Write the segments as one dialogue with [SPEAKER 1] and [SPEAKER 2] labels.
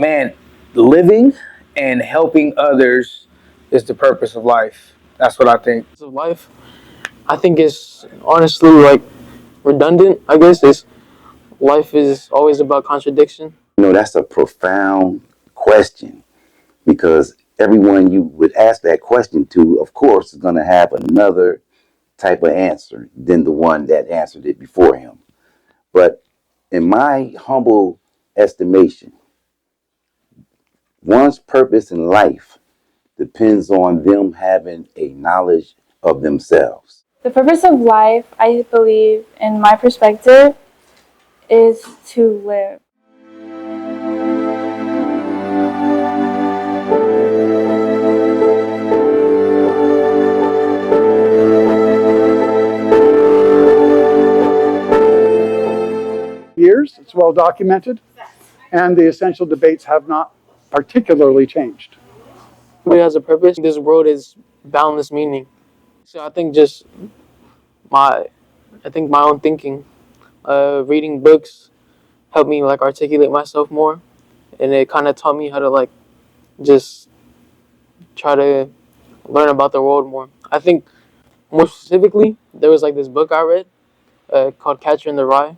[SPEAKER 1] Man, living and helping others is the purpose of life. That's what I think.
[SPEAKER 2] Of life, I think it's honestly like redundant. I guess is life is always about contradiction.
[SPEAKER 3] That's a profound question because everyone you would ask that question to, of course, is going to have another type of answer than the one that answered it before him. But in my humble estimation, one's purpose in life depends on them having a knowledge of themselves.
[SPEAKER 4] The purpose of life, I believe, in my perspective, is to live.
[SPEAKER 5] Years, it's well documented, and the essential debates have not particularly changed.
[SPEAKER 2] Everybody has a purpose. This world is boundless meaning. So I think just my, my own thinking, reading books helped me like articulate myself more, and it kind of taught me how to like just try to learn about the world more. I think more specifically, there was like this book I read called Catcher in the Rye.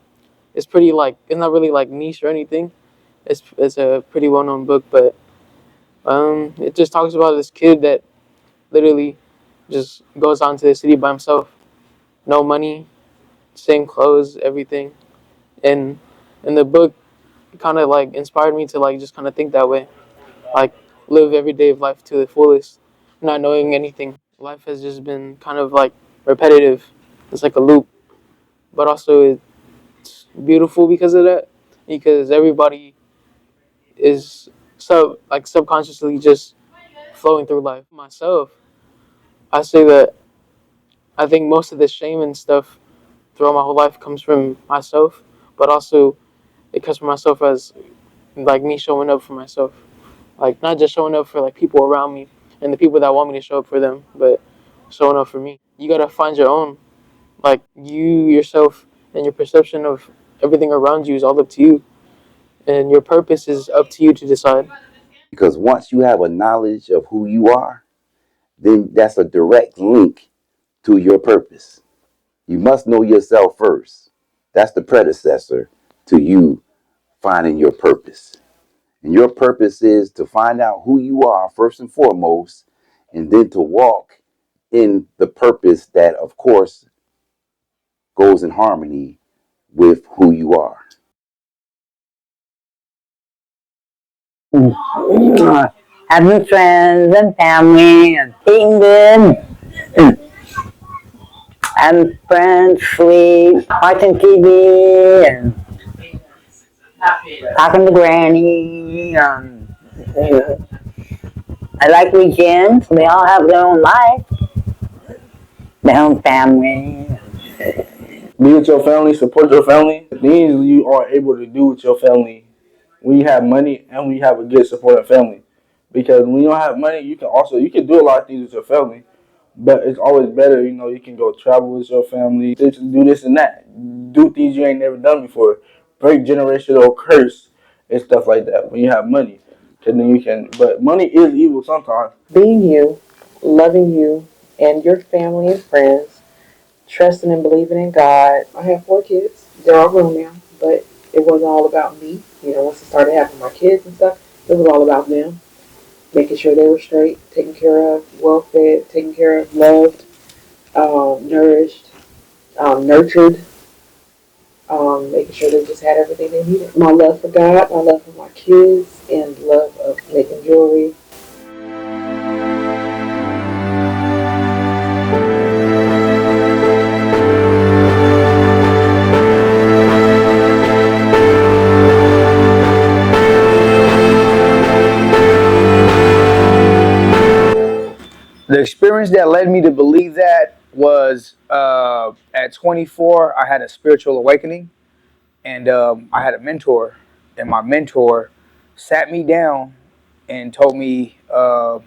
[SPEAKER 2] It's pretty like it's not really like niche or anything. It's a pretty well known book, but it just talks about this kid that literally just goes out into the city by himself, no money, same clothes, everything, and in the book, kind of like inspired me to like just kind of think that way, like live every day of life to the fullest, not knowing anything. Life has just been kind of like repetitive. It's like a loop, but also it's beautiful because of that, because everybody is subconsciously just flowing through life. Myself, I say that I think most of the shame and stuff throughout my whole life comes from myself, but also it comes from myself as like me showing up for myself, like not just showing up for like people around me and the people that want me to show up for them, but showing up for me. You gotta find your own, like you yourself and your perception of everything around you is all up to you, and your purpose is up to you to decide.
[SPEAKER 3] Because once you have a knowledge of who you are, then that's a direct link to your purpose. You must know yourself first. That's the predecessor to you finding your purpose. And your purpose is to find out who you are first and foremost, and then to walk in the purpose that, of course, goes in harmony with who you are.
[SPEAKER 6] Having friends and family and eating good, having friends, sleep, watching TV, and talking to Granny. I like weekends. They all have their own life, their own family.
[SPEAKER 7] Be with your family, support your family. Things you are able to do with your family when you have money and when you have a good supportive family. Because when you don't have money, you can do a lot of things with your family, but it's always better, you can go travel with your family, do this and that, do things you ain't never done before, break generational curse and stuff like that when you have money. Cause then you can, but money is evil sometimes.
[SPEAKER 8] Being you, loving you and your family and friends, trusting and believing in God. I have 4 kids. They're all grown now, but it wasn't all about me. Once I started having my kids and stuff, it was all about them. Making sure they were straight, taken care of, well fed, taken care of, loved, nourished, nurtured, making sure they just had everything they needed. My love for God, my love for my kids, and love of making jewelry.
[SPEAKER 1] The experience that led me to believe that was at 24, I had a spiritual awakening, and I had a mentor, and my mentor sat me down and told me that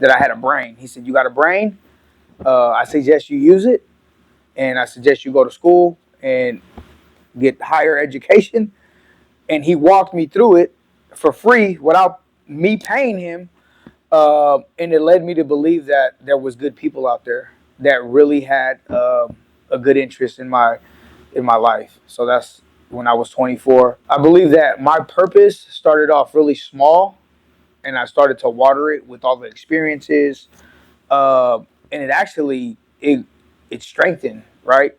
[SPEAKER 1] I had a brain. He said, "You got a brain. I suggest you use it, and I suggest you go to school and get higher education." And he walked me through it for free without me paying him. And it led me to believe that there was good people out there that really had a good interest in my life. So that's when I was 24. I believe that my purpose started off really small, and I started to water it with all the experiences, uh, and it strengthened, right.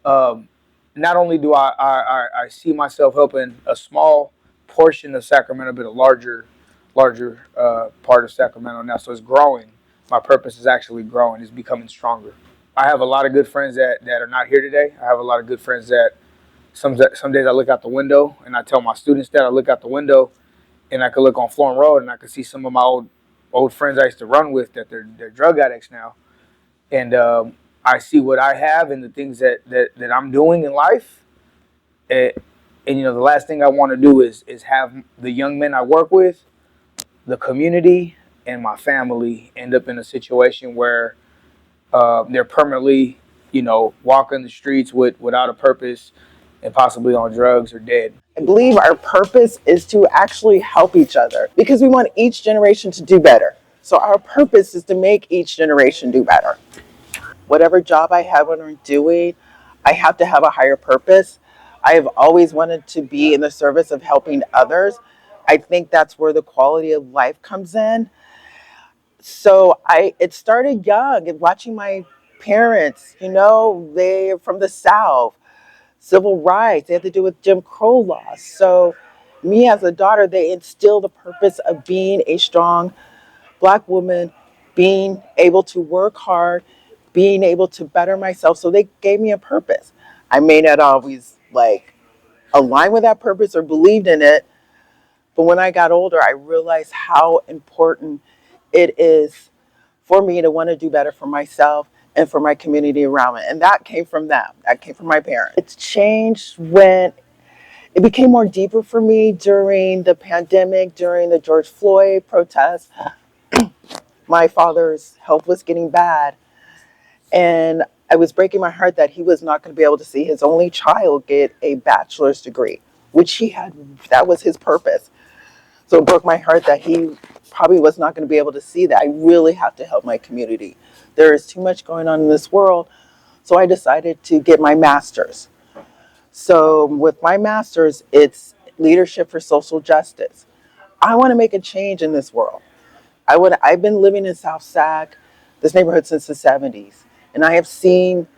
[SPEAKER 1] Um, Not only do I see myself helping a small portion of Sacramento, but a larger part of Sacramento now. So it's growing. My purpose is actually growing. It's becoming stronger. I have a lot of good friends that are not here today. I have a lot of good friends that some days I look out the window and I tell my students that I look out the window and I could look on Florham Road and I could see some of my old friends I used to run with that they're drug addicts now, and I see what I have and the things that I'm doing in life. And the last thing I want to do is have the young men I work with, the community, and my family end up in a situation where they're permanently, walking the streets without a purpose and possibly on drugs or dead.
[SPEAKER 9] I believe our purpose is to actually help each other because we want each generation to do better. So our purpose is to make each generation do better. Whatever job I have when I'm doing, I have to have a higher purpose. I have always wanted to be in the service of helping others. I think that's where the quality of life comes in. So it started young and watching my parents, they're from the South, civil rights, they had to do with Jim Crow laws. So me as a daughter, they instilled the purpose of being a strong Black woman, being able to work hard, being able to better myself. So they gave me a purpose. I may not always align with that purpose or believed in it, but when I got older, I realized how important it is for me to want to do better for myself and for my community around me. And that came from them. That came from my parents. It's changed when it became more deeper for me during the pandemic, during the George Floyd protests. My father's health was getting bad, and I was breaking my heart that he was not going to be able to see his only child get a bachelor's degree, which he had. That was his purpose. So it broke my heart that he probably was not going to be able to see that. I really have to help my community. There is too much going on in this world. So I decided to get my master's. So with my master's, it's leadership for social justice. I want to make a change in this world. I've been living in South Sac, this neighborhood, since the 70s, and I have seen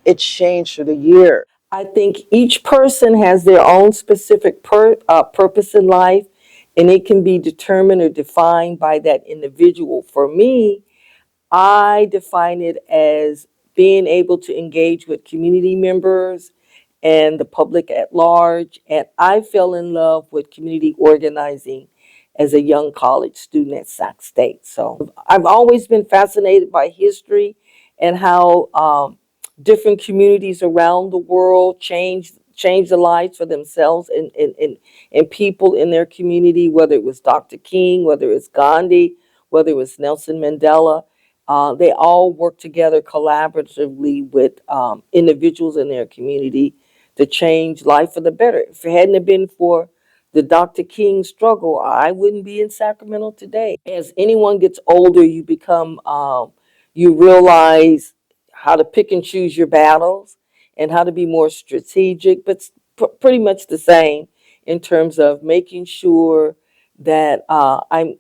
[SPEAKER 9] it change through the years.
[SPEAKER 10] I think each person has their own specific purpose in life, and it can be determined or defined by that individual. For me, I define it as being able to engage with community members and the public at large. And I fell in love with community organizing as a young college student at Sac State. So I've always been fascinated by history and how different communities around the world change the lives for themselves and people in their community, whether it was Dr. King, whether it's Gandhi, whether it was Nelson Mandela. They all work together collaboratively with individuals in their community to change life for the better. If it hadn't have been for the Dr. King struggle, I wouldn't be in Sacramento today. As anyone gets older, you realize how to pick and choose your battles and how to be more strategic, but pretty much the same in terms of making sure that I'm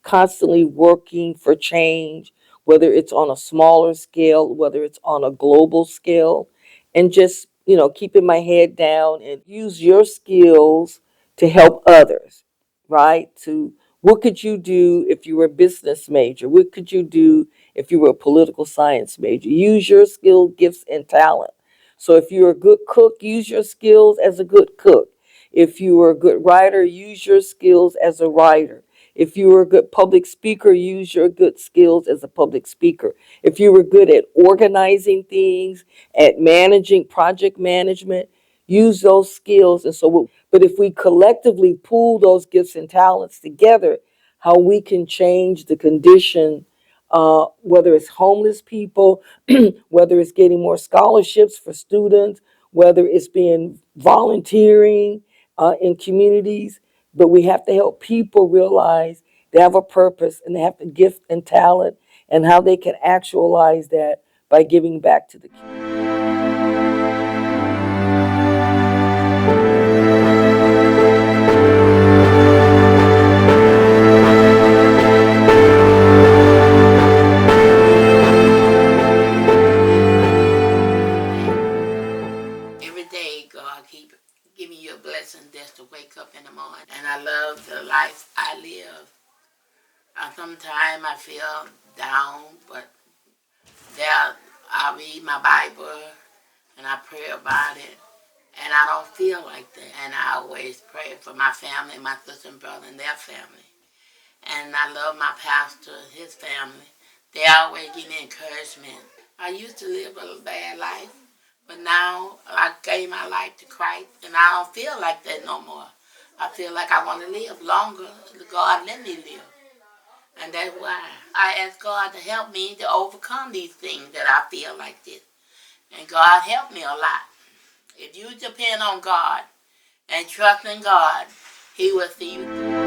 [SPEAKER 10] constantly working for change, whether it's on a smaller scale, whether it's on a global scale, and just, keeping my head down and use your skills to help others, right? What could you do if you were a business major? What could you do if you were a political science major? Use your skill, gifts, and talent. So if you're a good cook, use your skills as a good cook. If you were a good writer, use your skills as a writer. If you were a good public speaker, use your good skills as a public speaker. If you were good at organizing things, at managing project management, use those skills. But if we collectively pool those gifts and talents together, how we can change the condition, whether it's homeless people, whether it's getting more scholarships for students, whether it's being volunteering in communities, but we have to help people realize they have a purpose and they have a gift and talent and how they can actualize that by giving back to the community.
[SPEAKER 11] Every day, God keep giving you a blessing just to wake up in the morning. And I love the life I live. Sometimes I feel down, but there I read my Bible and I pray about it. And I don't feel like that. And I always pray for my family, my sister and brother and their family. And I love my pastor, his family. They always give me encouragement. I used to live a bad life, but now I gave my life to Christ, and I don't feel like that no more. I feel like I want to live longer. God let me live. And that's why I ask God to help me to overcome these things that I feel like this. And God helped me a lot. If you depend on God and trust in God, He will see you through.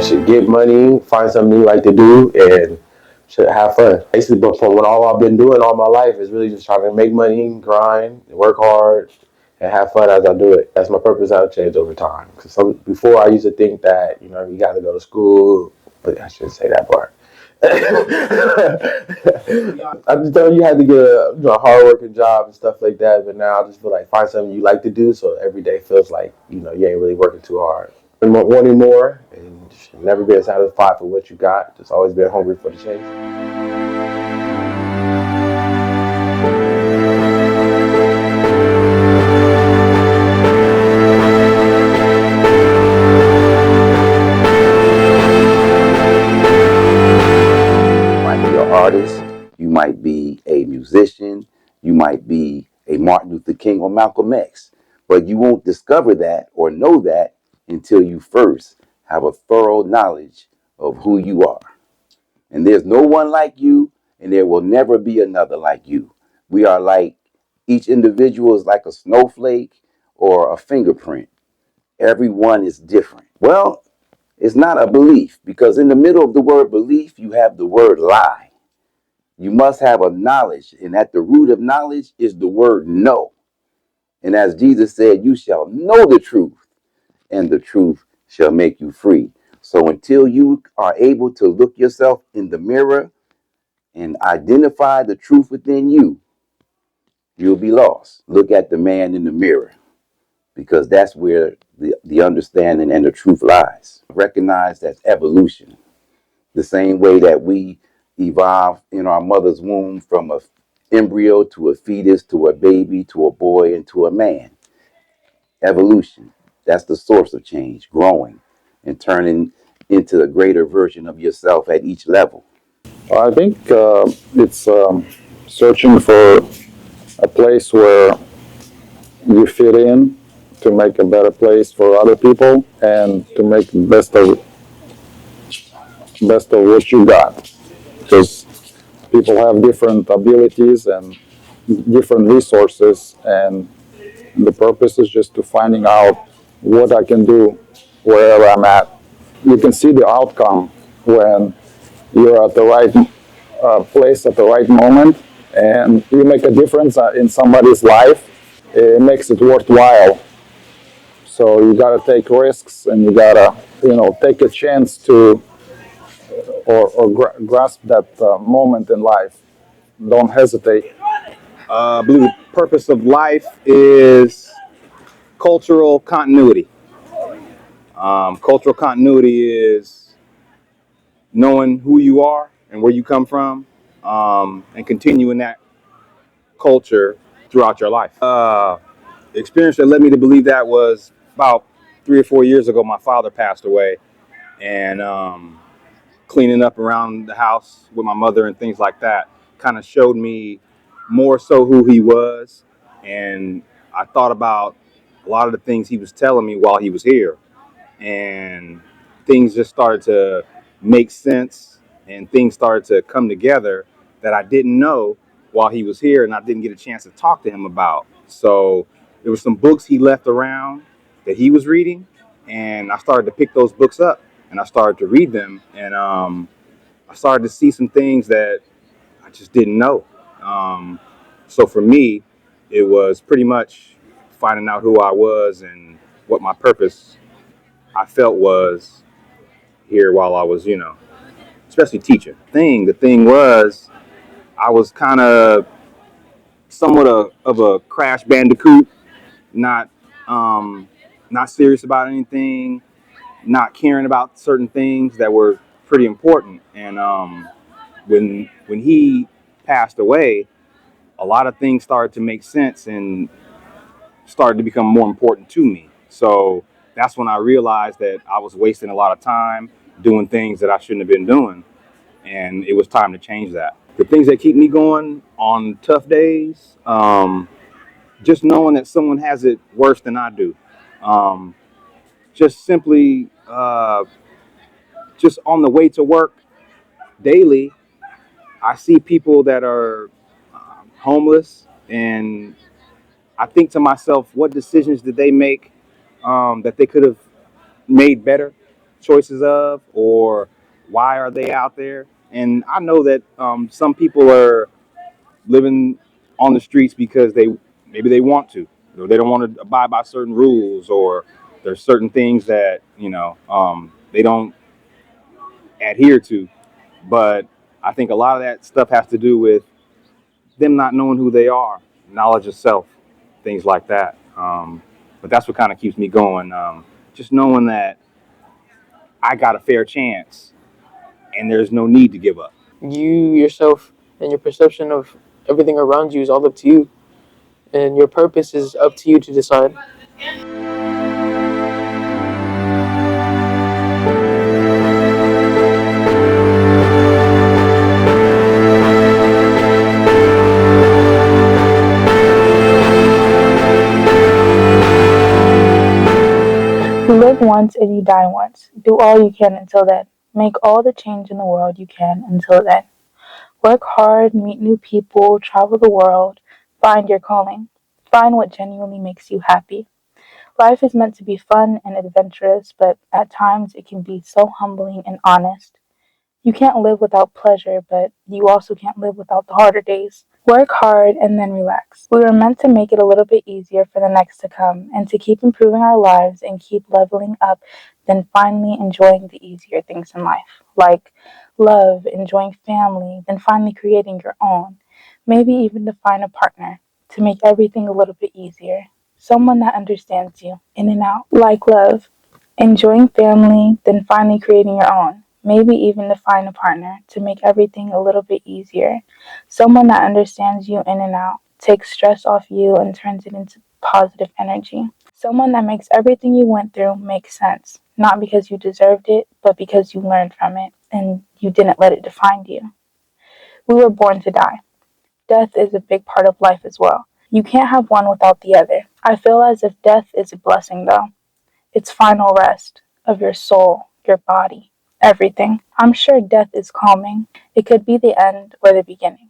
[SPEAKER 12] Should get money, find something you like to do, and should have fun. Basically, but from what all I've been doing all my life is really just trying to make money, grind, work hard, and have fun as I do it. That's my purpose. I've changed over time. Because before I used to think that you got to go to school, but I shouldn't say that part. I'm just telling you, had to get a hard working job and stuff like that. But now I just feel like find something you like to do, so every day feels like you ain't really working too hard. And wanting more, and never being satisfied for what you got. Just always being hungry for the chase.
[SPEAKER 3] Artist, you might be a musician, you might be a Martin Luther King or Malcolm X, but you won't discover that or know that until you first have a thorough knowledge of who you are. And there's no one like you, and there will never be another like you. We are like, each individual is like a snowflake or a fingerprint. Everyone is different. Well, it's not a belief, because in the middle of the word belief, you have the word lie. You must have a knowledge, and at the root of knowledge is the word know. And as Jesus said, you shall know the truth, and the truth shall make you free. So until you are able to look yourself in the mirror and identify the truth within you, you'll be lost. Look at the man in the mirror, because that's where the understanding and the truth lies. Recognize that's evolution. The same way that we evolve in our mother's womb from a embryo to a fetus to a baby to a boy and to a man. Evolution. That's the source of change, growing and turning into a greater version of yourself at each level.
[SPEAKER 13] I think it's searching for a place where you fit in to make a better place for other people and to make the best of what you got. Because people have different abilities and different resources, and the purpose is just to finding out what I can do wherever I'm at. You can see the outcome when you're at the right place at the right moment and you make a difference in somebody's life. It makes it worthwhile. So you got to take risks, and you got to take a chance to grasp that moment in life. Don't hesitate.
[SPEAKER 14] I believe the purpose of life is cultural continuity. Cultural continuity is knowing who you are and where you come from, and continuing that culture throughout your life. The experience that led me to believe that was about 3 or 4 years ago. My father passed away, and cleaning up around the house with my mother and things like that kind of showed me more so who he was. And I thought about a lot of the things he was telling me while he was here. and things just started to make sense, and things started to come together that I didn't know while he was here, and I didn't get a chance to talk to him about. So there were some books he left around that he was reading, and I started to pick those books up, and I started to read them, and I started to see some things that I just didn't know. Um, so for me, it was pretty much finding out who I was and what my purpose I felt was here while I was, especially teaching. The thing was, I was kind of somewhat of a crash bandicoot, not not serious about anything, not caring about certain things that were pretty important. And when he passed away, a lot of things started to make sense and started to become more important to me. So that's when I realized that I was wasting a lot of time doing things that I shouldn't have been doing. And it was time to change that. The things that keep me going on tough days, just knowing that someone has it worse than I do. Um, just simply, just on the way to work daily, I see people that are homeless, and I think to myself, what decisions did they make that they could have made better choices of, or why are they out there? And I know that some people are living on the streets because maybe they want to, or they don't want to abide by certain rules, or there's certain things that they don't adhere to. But I think a lot of that stuff has to do with them not knowing who they are, knowledge of self, things like that. But that's what kind of keeps me going. Just knowing that I got a fair chance and there's no need to give up.
[SPEAKER 2] You yourself and your perception of everything around you is all up to you, and your purpose is up to you to decide.
[SPEAKER 4] You live once and you die once. Do all you can until then. Make all the change in the world you can until then. Work hard, meet new people, travel the world, find your calling. Find what genuinely makes you happy. Life is meant to be fun and adventurous, but at times it can be so humbling and honest. You can't live without pleasure, but you also can't live without the harder days. Work hard and then relax. We were meant to make it a little bit easier for the next to come and to keep improving our lives and keep leveling up, then finally enjoying the easier things in life, like love, enjoying family, then finally creating your own. Maybe even to find a partner to make everything a little bit easier. Someone that understands you in and out, like love. Enjoying family, then finally creating your own. Maybe even to find a partner to make everything a little bit easier. Someone that understands you in and out, takes stress off you and turns it into positive energy. Someone that makes everything you went through make sense, not because you deserved it, but because you learned from it and you didn't let it define you. We were born to die. Death is a big part of life as well. You can't have one without the other. I feel as if death is a blessing though. It's final rest of your soul, your body, everything. I'm sure death is calming. It could be the end or the beginning,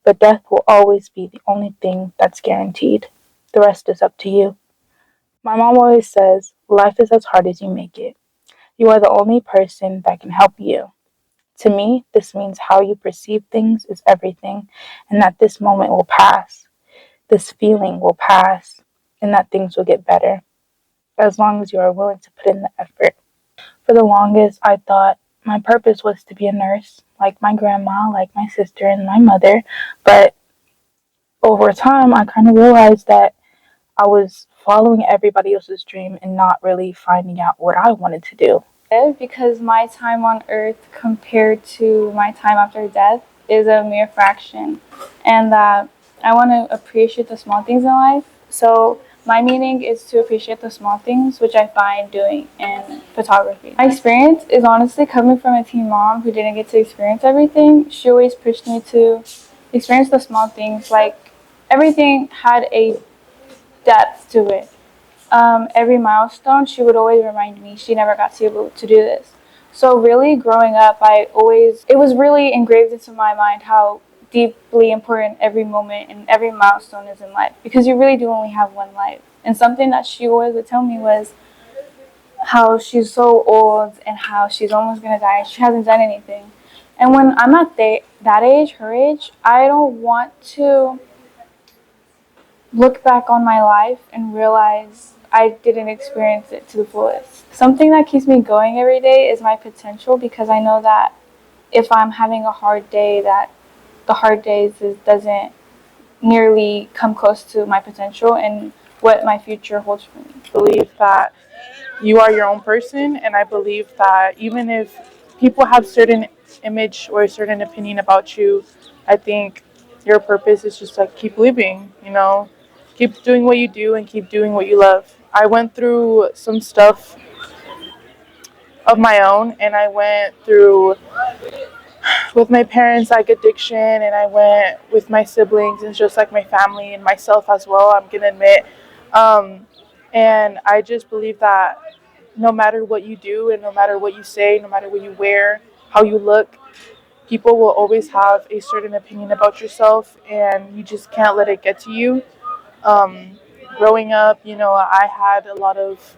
[SPEAKER 4] but death will always be the only thing that's guaranteed. The rest is up to you. My mom always says, life is as hard as you make it. You are the only person that can help you. To me, this means how you perceive things is everything, and that this moment will pass. This feeling will pass, and that things will get better, as long as you are willing to put in the effort. For the longest, I thought my purpose was to be a nurse, like my grandma, like my sister, and my mother. But over time, I kind of realized that I was following everybody else's dream and not really finding out what I wanted to do. Because my time on earth compared to my time after death is a mere fraction, and that I want to appreciate the small things in life. So my meaning is to appreciate the small things, which I find doing in photography. My experience is honestly coming from a teen mom who didn't get to experience everything. She always pushed me to experience the small things, like everything had a depth to it. every milestone, she would always remind me she never got to be able to do this. So really, growing up, it was really engraved into my mind how deeply important every moment and every milestone is in life, because you really do only have one life. And something that she always would tell me was how she's so old and how she's almost gonna die. She hasn't done anything. And when I'm at that age, her age, I don't want to look back on my life and realize I didn't experience it to the fullest. Something that keeps me going every day is my potential, because I know that if I'm having a hard day, that the hard days doesn't nearly come close to my potential and what my future holds for me.
[SPEAKER 15] I believe that you are your own person, and I believe that even if people have certain image or a certain opinion about you, I think your purpose is just like keep living, keep doing what you do and keep doing what you love. I went through some stuff of my own, and I went through with my parents like addiction, and I went with my siblings and just like my family and myself as well, I'm gonna admit. And I just believe that no matter what you do and no matter what you say, no matter what you wear, how you look, people will always have a certain opinion about yourself, and you just can't let it get to you. Growing up, I had a lot of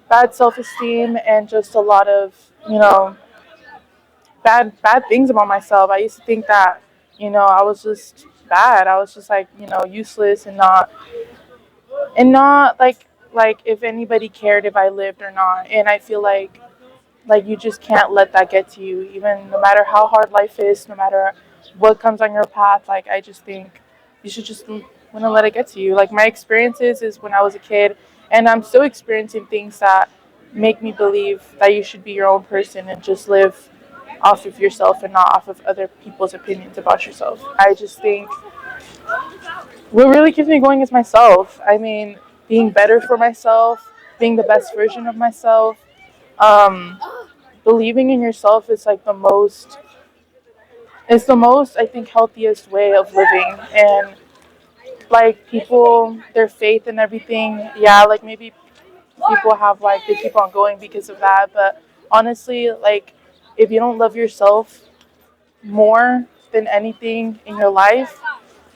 [SPEAKER 15] bad self-esteem and just a lot of, bad things about myself. I used to think that, I was just bad. I was just like, useless and not like if anybody cared if I lived or not. And I feel like you just can't let that get to you, even no matter how hard life is, no matter what comes on your path. Like I just think you should just want to let it get to you. Like my experiences is when I was a kid, and I'm still experiencing things that make me believe that you should be your own person and just live off of yourself and not off of other people's opinions about yourself. I just think what really keeps me going is myself. I mean, being better for myself, being the best version of myself. um Believing in yourself is like the most I think healthiest way of living. And like people, their faith and everything, yeah, like maybe people have like they keep on going because of that, but honestly, like if you don't love yourself more than anything in your life,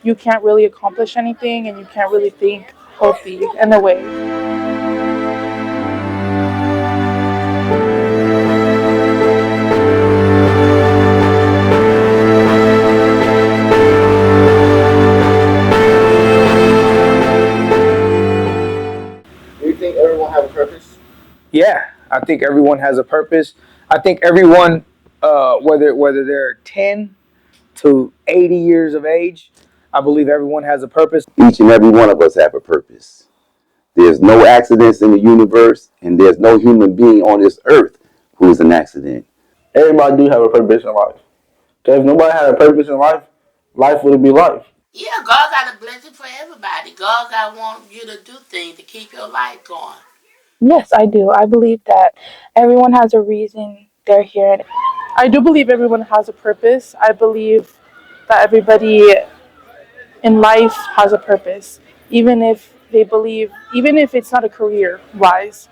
[SPEAKER 15] you can't really accomplish anything and you can't really think healthy in a way.
[SPEAKER 7] Do you think everyone have a purpose?
[SPEAKER 1] Yeah, I think everyone has a purpose. I think everyone, whether they're 10 to 80 years of age, I believe everyone has a purpose.
[SPEAKER 3] Each and every one of us have a purpose. There's no accidents in the universe, and there's no human being on this earth who is an accident.
[SPEAKER 7] Everybody do have a purpose in life. Because if nobody had a purpose in life, life wouldn't be life.
[SPEAKER 11] Yeah, God got a blessing for everybody. God got want you to do things to keep your life going.
[SPEAKER 4] Yes, I do. I believe that everyone has a reason they're here.
[SPEAKER 15] I do believe everyone has a purpose. I believe that everybody in life has a purpose, even if it's not a career wise.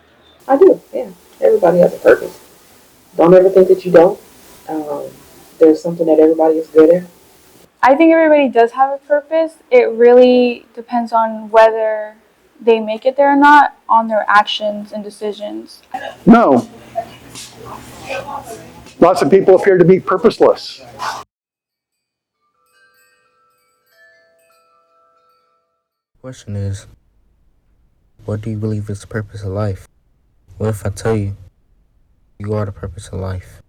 [SPEAKER 8] I do, yeah. Everybody has a purpose. Don't ever think that you don't. Um, there's something that everybody is good at.
[SPEAKER 4] I think everybody does have a purpose. It really depends on whether they make it there or not, on their actions and decisions.
[SPEAKER 5] No. Lots of people appear to be purposeless.
[SPEAKER 16] Question is, what do you believe is the purpose of life? What if I tell you, you are the purpose of life?